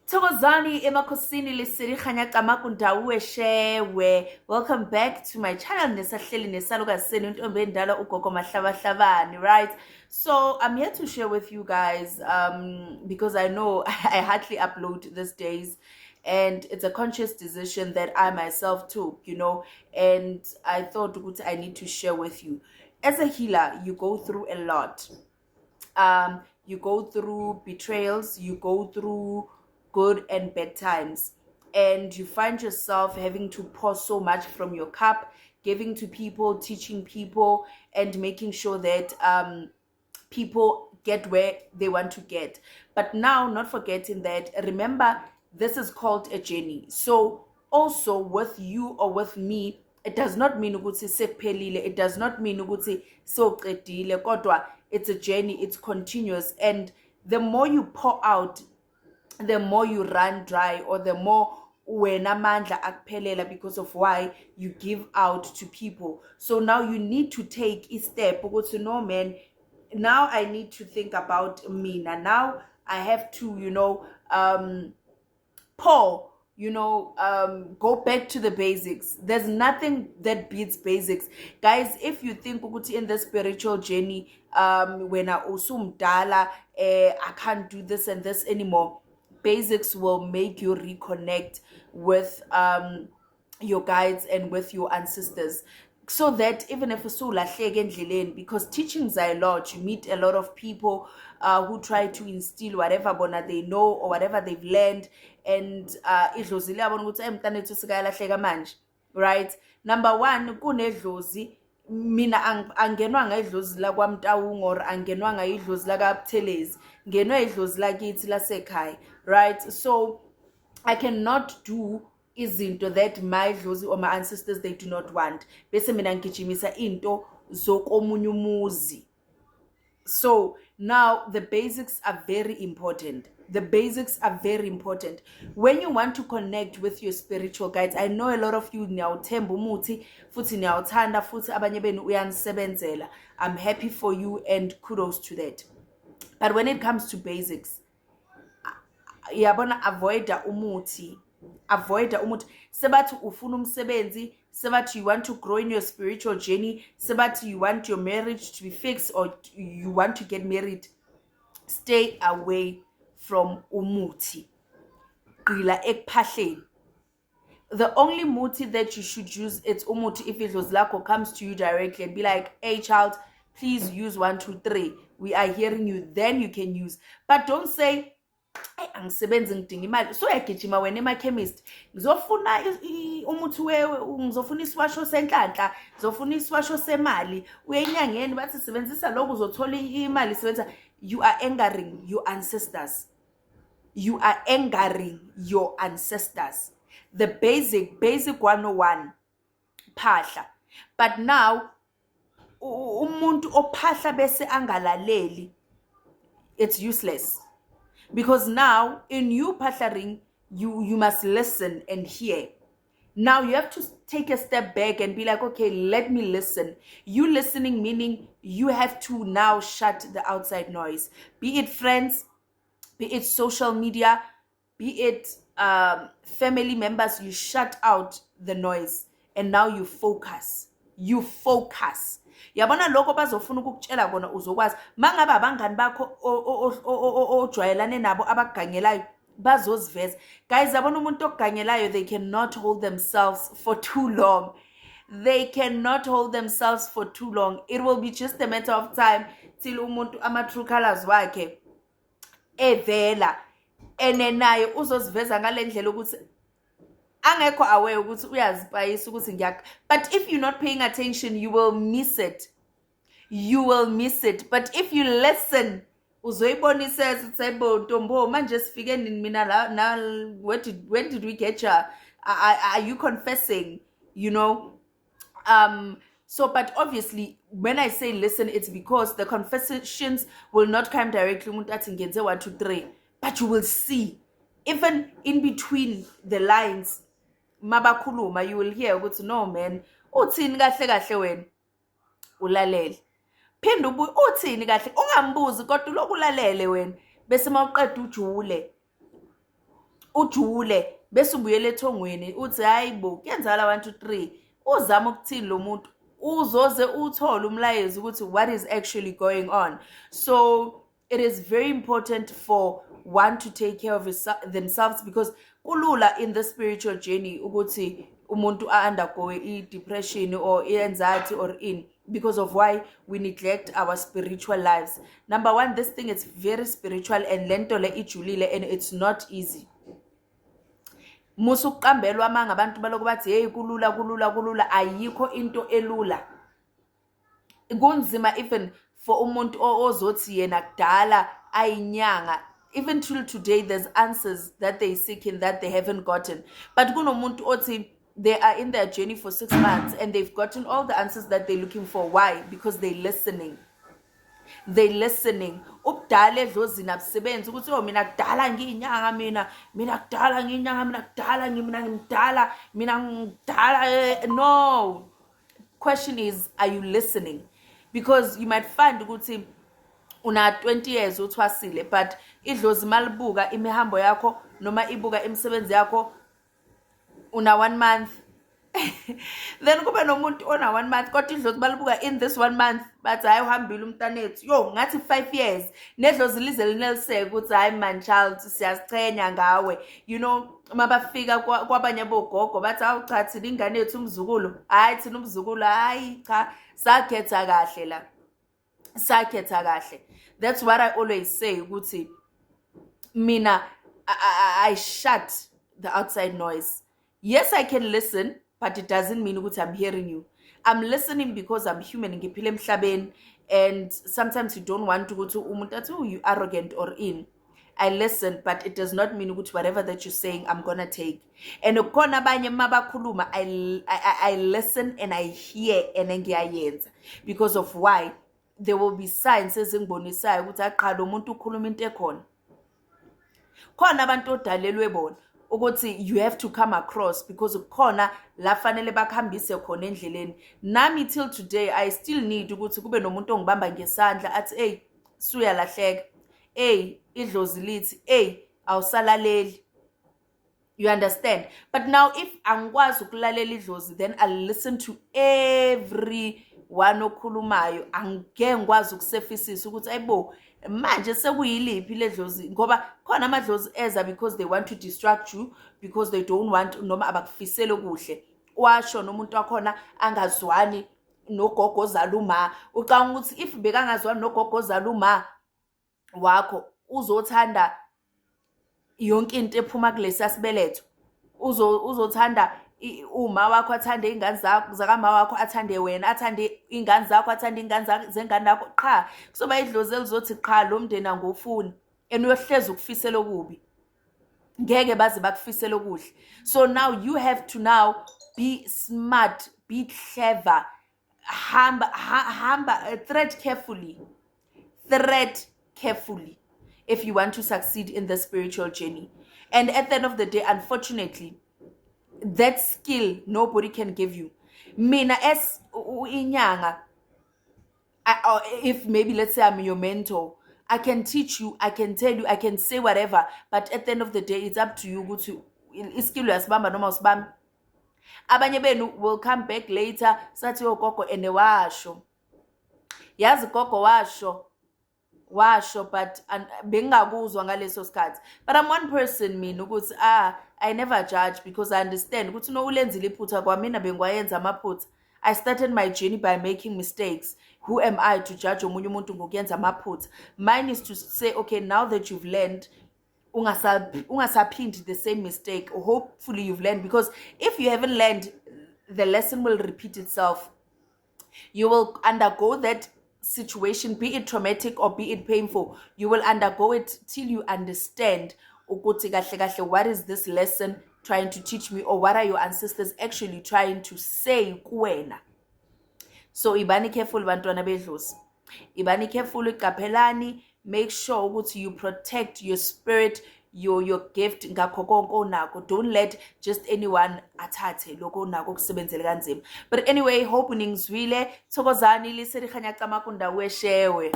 Thokozani emakhosini lisiri khanyaka makundawe shewe. Welcome back to my channel. Nesahleli nesalukazi senu intombi endala ugogo Mahlabahlabane, right? So I'm here to share with you guys because I know I hardly upload these days, and it's a conscious decision that I myself took, and I thought I need to share with you. As a healer, you go through a lot. You go through betrayals, you go through good and bad times, and you find yourself having to pour so much from your cup, giving to people, teaching people, and making sure that people get where they want to get. But now, not forgetting that, remember, this is called a journey. So also with you or with me, it does not mean ukuthi sekuphelile, it does not mean ukuthi sewuqedile, kodwa it's a journey, it's continuous, and the more you pour out, the more you run dry, or the more wena mandla akuphelela because of why you give out to people. So now you need to take a step ukuthi no man, now I need to think about me. Now I have to pour, go back to the basics. There's nothing that beats basics, guys. If you think in the spiritual journey, when I usumdala, I can't do this and this anymore, basics will make you reconnect with your guides and with your ancestors, so that even if because teachings are a lot, you meet a lot of people who try to instill whatever bona they know or whatever they've learned, and right? Number one, kunedlozi mina angenwanga idlozi la kwaMtawung or angenwanga idlozi la kaButhelezi, ngenwe idlozi lakithi lasekhaya, right? So I cannot do izinto that my dlozi or my ancestors they do not want, bese mina ngigijimisa into zokomunye umuzi. So now the basics are very important. The basics are very important. When you want to connect with your spiritual guides, I know a lot of you niyawuthemba umuthi futhi niyawuthanda futhi abanye benu uyanisebenzela. I'm happy for you and kudos to that. But when it comes to basics, yabona, avoida umuthi. Sebathi ufuna umsebenzi, sebathi you want to grow in your spiritual journey, sebathi you want your marriage to be fixed or you want to get married, stay away from umuthi. Qila ekuphahleni. The only muti that you should use, it's umuti if it was lako comes to you directly and be like, hey child, please use 1 2 3, we are hearing you, then you can use. But don't say, hey, angisebenzi ngidinga imali, so uyagijima wena emakhemist, ngizofuna umuthi ngizofuna isiwasho senhlanhla, ngizofuna isiwasho semali, uyenyangeni bathi sebenzisa lokho uzothola imali sebenzisa. You are angering your ancestors. You are angering your ancestors. The basic 101, phahla. But now umuntu ophahla bese angalaleli, it's useless. Because now in you pahlaring, you must listen and hear. Now you have to take a step back and be like, okay, let me listen. You listening meaning you have to now shut the outside noise. Be it friends, be it social media, be it family members, you shut out the noise and now you focus. Yabona lokho bazofuna ukukutshela kona uzokwazi mangabe abangani bakho ojwayelane nabo abagangelayo bazoziveza. Guys, yabona umuntu ogangelayo, they cannot hold themselves for too long. It will be just a matter of time till umuntu ama true colors wakhe evela, ene naye uzoziveza ngalendlela ukuthi angekho aware ukuthi uyazipayisa ukuthi ngiyakho. But if you're not paying attention, you will miss it. But if you listen, uzoyibona isesebo ntombo manje sifike nini mina la, when did we get you? Are you confessing? So but obviously when I say listen, it's because the confessions will not come directly umuntu athi ngenze 1 2 3, but you will see even in between the lines mabakhuluma, you will hear ukuthi no man, uthini kahle wena, ulalele. Phinda uthini kahle, ungambuzi kodwa ulokulalele wena, bese mawuqeda ujule. ujule bese ubuyele ethongweni uthi hayibo kuyenzala 1 2 3 uzama ukuthini lo muntu uzoze uthole umlayezo ukuthi what is actually going on. So it is very important for one to take care of themselves, because kulula in the spiritual journey ukuthi umuntu undergo depression or anxiety or because of why we neglect our spiritual lives. Number one, this thing is very spiritual and lento le ijulile and it's not easy. Musuqambelwa manga abantu baloko bathi hey kulula ayikho into elula. Kunzima even for umuntu ozothi yena kudala ayinyanga. Even till today there's answers that they seeking that they haven't gotten. But kunomuntu othi they are in their journey for 6 months and they've gotten all the answers that they're looking for. Why? Because they're listening. Ubudala edlozini abusebenzi ukuthi mina kudala ngiyinyanga mina kudala ngiyinyanga mina ngidala. No. Question is, are you listening? Because you might find ukuthi una 20 years uthwasile, but idlozi malibuka imihambo yakho noma ibuka imisebenzi yakho una 1 month then kube nomuntu ona 1 month kodwa idlozi balibuka in this 1 month bathi hayi uhambile umntanethu yo ngathi 5 years nedlozi lize lineliseke ukuthi hayi man child siyasichenya ngawe. You know, mabafika kwabanye bogogo bathi awu cha thina ingane yethu umzukulu hayi thina umzukulu hayi cha sakhetha kahle la sakhetha kahle. That's what I always say ukuthi mina I shut the outside noise. Yes, I can listen, but it doesn't mean ukuthi I'm hearing you. I'm listening because I'm human, ngiphila emhlabeni, and sometimes you don't want to go to umuntu athi you arrogant or I listen, but it does not mean ukuthi whatever that you're saying I'm gonna take. And ukona abanye mabakhuluma I listen and I hear and ngiyayenza, because of why there will be signs ezingibonisayo ukuthi aqala umuntu ukhuluma into ekhona. Khona abantu odalelwe bona ukuthi you have to come across, because khona la fanele bakuhambise khona endleleni. Nami till today I still need ukuthi kube nomuntu ongibamba ngesandla athi hey suyalahleka, hey idlozi lithi, hey awusalaleli. You understand? But now if angikwazi ukulalela idlozi, then I'll listen to everyone okhulumayo. Angeke ngikwazi ukusefisisa ukuthi ayibo manje sekuyiliphi ledlozi, ngoba khona amadlozi eza because they want to distract you, because they don't want noma abakufisele kuhle. Washo nomuntu wakhona angazwani nogogo zaluma, ucanga ukuthi if bekangazwani nogogo zaluma wakho uzothanda yonke into ephuma kulesi sibeletho, uzothanda uma wakho athande ingane zakho zakama wakho athande wena, athande ingane zakho athande ingane zengane yakho qha kusoba idlozi elizothi qha lo mndeni angofuni and uyohleza ukufisela okubi, ngeke baze bakufisela okuhle. So now you have to now be smart, be clever, tread carefully if you want to succeed in the spiritual journey. And at the end of the day, unfortunately, that skill nobody can give you. Mina as inyanga, if maybe let's say I'm your mentor, I can teach you, I can tell you, I can say whatever, but at the end of the day, it's up to you ukuthi iskill yasibamba noma usibamba. Abanye benu will come back later sathi gogo ene washo, yazi gogo washo but bengakuzwa ngaleso sikhathi. But I'm one person mina ukuthi I never judge, because I understand ukuthi no ulenzile iphutha kwamina bengwayenza amaphutha. I started my journey by making mistakes. Who am I to judge omunye umuntu ngokuyenza amaphutha? Mine is to say, okay, now that you've learned, ungasaphindi the same mistake, or hopefully you've learned, because if you haven't learned, the lesson will repeat itself. You will undergo that situation, be it traumatic or be it painful. You will undergo it till you understand ukuthi kahle kahle what is this lesson trying to teach me, or what are your ancestors actually trying to say kuwena. So ibani careful bantwana bedlozi, ibani careful, iqaphelani, make sure ukuthi you protect your spirit, your gift ngakho konke onako. Don't let just anyone athathe lokho onako kusebenzele kanzima. But anyway, hope ningizwile, thokozani liserikhanya qamakunda weshewe.